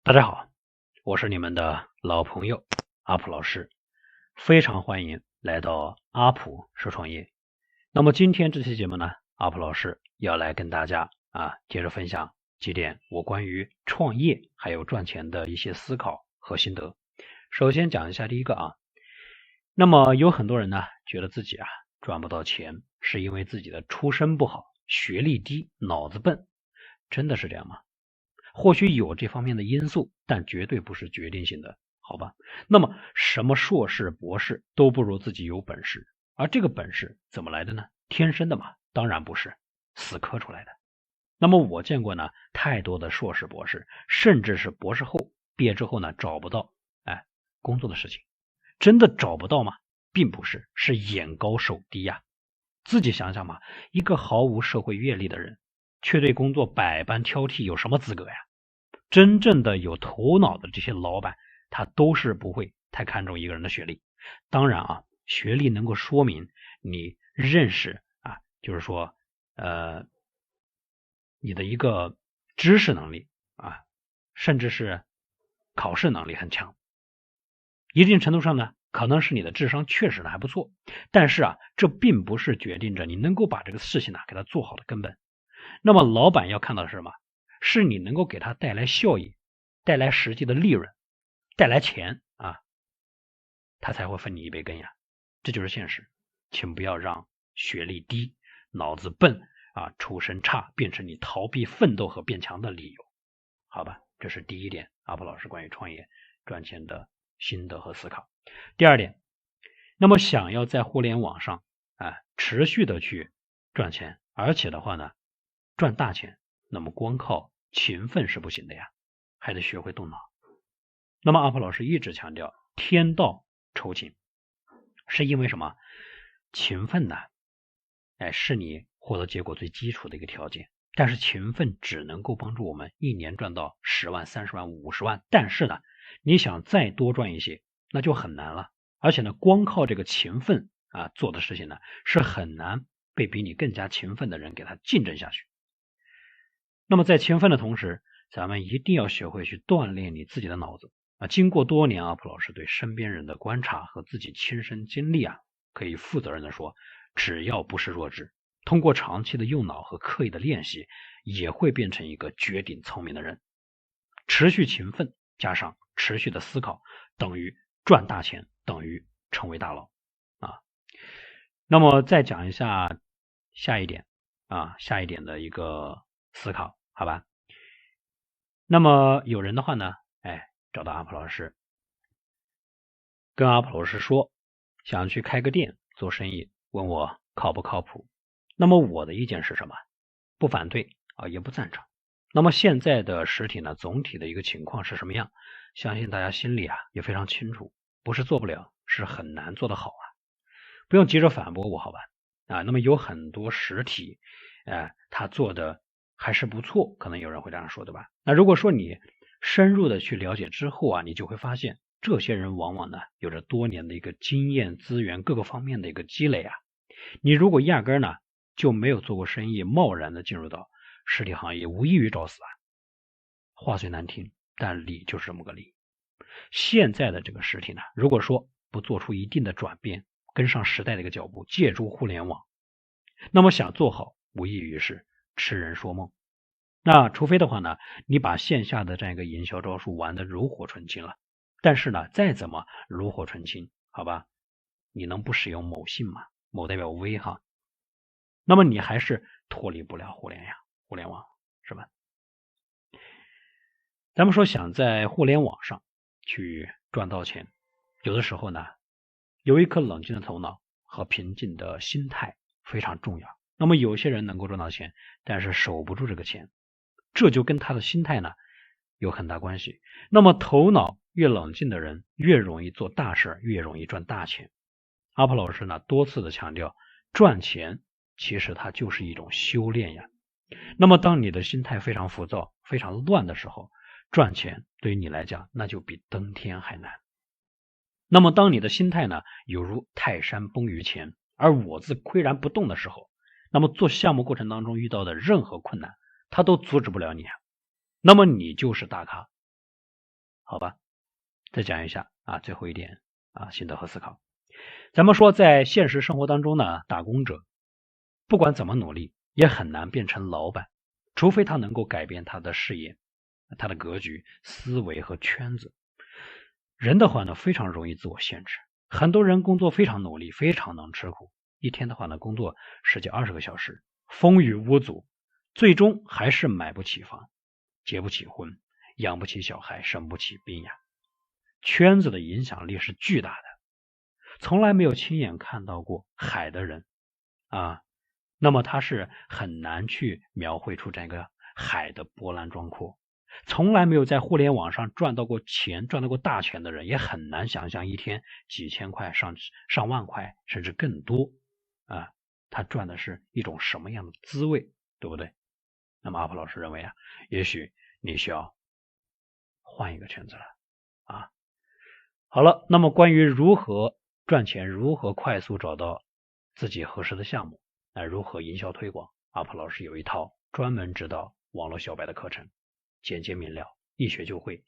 大家好，我是你们的老朋友阿普老师，非常欢迎来到阿普说创业。那么今天这期节目呢，阿普老师要来跟大家接着分享几点我关于创业还有赚钱的一些思考和心得。首先讲一下第一个那么有很多人呢觉得自己赚不到钱，是因为自己的出身不好，学历低，脑子笨，真的是这样吗？或许有这方面的因素，但绝对不是决定性的，好吧？那么什么硕士博士都不如自己有本事，而这个本事怎么来的呢？天生的嘛？当然不是，死磕出来的。那么我见过呢太多的硕士博士，甚至是博士后毕业之后呢找不到工作的事情。真的找不到吗？并不是，是眼高手低呀。自己想想嘛，一个毫无社会阅历的人，却对工作百般挑剔，有什么资格呀？真正的有头脑的这些老板，他都是不会太看重一个人的学历。当然学历能够说明你认识就是说你的一个知识能力甚至是考试能力很强。一定程度上呢，可能是你的智商确实还不错，但是这并不是决定着你能够把这个事情给它做好的根本。那么老板要看到的是什么？是你能够给他带来效益，带来实际的利润，带来钱他才会分你一杯羹呀。这就是现实，请不要让学历低、脑子笨出身差变成你逃避奋斗和变强的理由，好吧？这是第一点，阿普老师关于创业赚钱的心得和思考。第二点，那么想要在互联网上持续的去赚钱，而且的话呢赚大钱，那么光靠勤奋是不行的呀，还得学会动脑。那么阿普老师一直强调天道酬勤，是因为什么？勤奋呢是你获得结果最基础的一个条件，但是勤奋只能够帮助我们一年赚到10万、30万、50万，但是呢你想再多赚一些那就很难了。而且呢光靠这个勤奋做的事情呢是很难被比你更加勤奋的人给他竞争下去。那么在勤奋的同时，咱们一定要学会去锻炼你自己的脑子经过多年阿普老师对身边人的观察和自己亲身经历可以负责任的说，只要不是弱智，通过长期的用脑和刻意的练习，也会变成一个绝顶聪明的人。持续勤奋加上持续的思考，等于赚大钱，等于成为大佬那么再讲一下下一点的一个思考，好吧？那么有人的话呢找到阿普老师，跟阿普老师说想去开个店做生意，问我靠不靠谱。那么我的意见是什么？不反对也不赞成。那么现在的实体呢总体的一个情况是什么样，相信大家心里也非常清楚，不是做不了，是很难做得好不用急着反驳我，好吧？那么有很多实体他做的还是不错，可能有人会这样说，对吧？那如果说你深入的去了解之后你就会发现这些人往往呢有着多年的一个经验资源各个方面的一个积累你如果压根呢就没有做过生意，贸然的进入到实体行业，无异于找死话虽难听，但理就是这么个理。现在的这个实体呢，如果说不做出一定的转变，跟上时代的一个脚步，借助互联网，那么想做好无异于是痴人说梦。那除非的话呢，你把线下的这样一个营销招数玩得炉火纯青了，但是呢再怎么炉火纯青，好吧，你能不使用某信吗？某代表 V 那么你还是脱离不了互联网，是吧？咱们说想在互联网上去赚到钱，有的时候呢有一颗冷静的头脑和平静的心态非常重要。那么有些人能够赚到钱，但是守不住这个钱，这就跟他的心态呢有很大关系。那么头脑越冷静的人越容易做大事，越容易赚大钱。阿普老师呢多次的强调，赚钱其实它就是一种修炼呀。那么当你的心态非常浮躁、非常乱的时候，赚钱对于你来讲那就比登天还难。那么当你的心态呢有如泰山崩于前，而我自岿然不动的时候，那么做项目过程当中遇到的任何困难它都阻止不了你那么你就是大咖。好吧，再讲一下啊，最后一点啊，心得和思考。咱们说在现实生活当中呢，打工者不管怎么努力，也很难变成老板，除非他能够改变他的视野、他的格局、思维和圈子。人的话呢，非常容易自我限制。很多人工作非常努力，非常能吃苦，一天的话呢，工作10几20个小时，风雨无阻，最终还是买不起房，结不起婚，养不起小孩，生不起病呀。圈子的影响力是巨大的。从来没有亲眼看到过海的人啊，那么他是很难去描绘出这个海的波澜壮阔。从来没有在互联网上赚到过钱、赚到过大钱的人，也很难想象一天几千块、上万块，甚至更多啊，他赚的是一种什么样的滋味，对不对？那么阿普老师认为啊，也许你需要换一个圈子了啊。好了，那么关于如何赚钱，如何快速找到自己合适的项目，如何营销推广，阿普老师有一套专门指导网络小白的课程，简洁明了，一学就会，